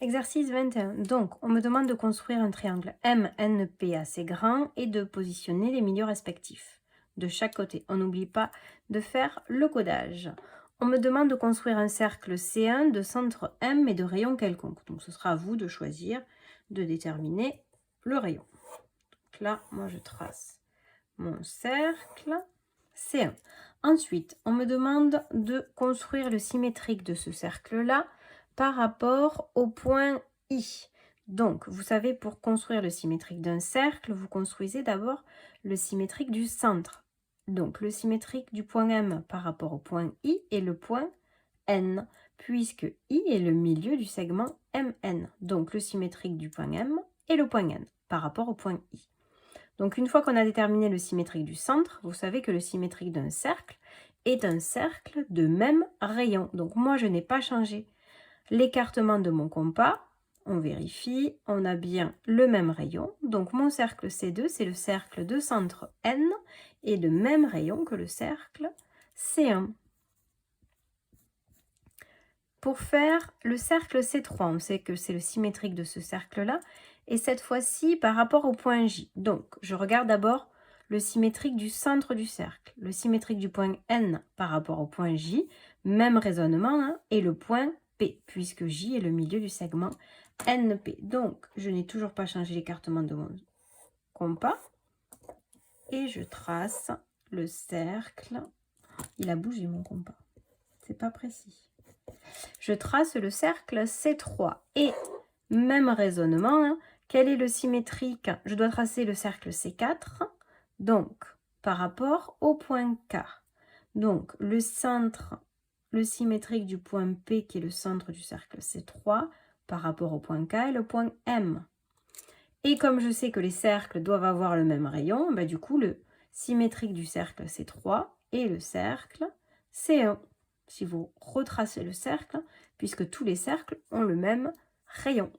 Exercice 21. Donc, on me demande de construire un triangle MNP assez grand et de positionner les milieux respectifs de chaque côté. On n'oublie pas de faire le codage. On me demande de construire un cercle C1 de centre M et de rayon quelconque. Donc, ce sera à vous de choisir, de déterminer le rayon. Donc là, moi, je trace mon cercle C1. Ensuite, on me demande de construire le symétrique de ce cercle-là par rapport au point I. Donc, vous savez, pour construire le symétrique d'un cercle, vous construisez d'abord le symétrique du centre. Donc, le symétrique du point M par rapport au point I est le point N, puisque I est le milieu du segment MN. Donc, le symétrique du point M est le point N par rapport au point I. Donc, une fois qu'on a déterminé le symétrique du centre, vous savez que le symétrique d'un cercle est un cercle de même rayon. Donc, moi, je n'ai pas changé l'écartement de mon compas. On vérifie, on a bien le même rayon. Donc, mon cercle C2, c'est le cercle de centre N et de même rayon que le cercle C1. Pour faire le cercle C3, on sait que c'est le symétrique de ce cercle-là, et cette fois-ci par rapport au point J. Donc, je regarde d'abord le symétrique du centre du cercle, le symétrique du point N par rapport au point J, même raisonnement, hein, et le point P, puisque J est le milieu du segment NP. Donc, je n'ai toujours pas changé l'écartement de mon compas, et je trace le cercle. Il a bougé mon compas, c'est pas précis. Je trace le cercle C3 et même raisonnement, hein, quel est le symétrique? Je dois tracer le cercle C4, donc par rapport au point K. Donc le centre, le symétrique du point P qui est le centre du cercle C3 par rapport au point K est le point M. Et comme je sais que les cercles doivent avoir le même rayon, bah du coup le symétrique du cercle C3 est le cercle C1. Si vous retracez le cercle, puisque tous les cercles ont le même rayon.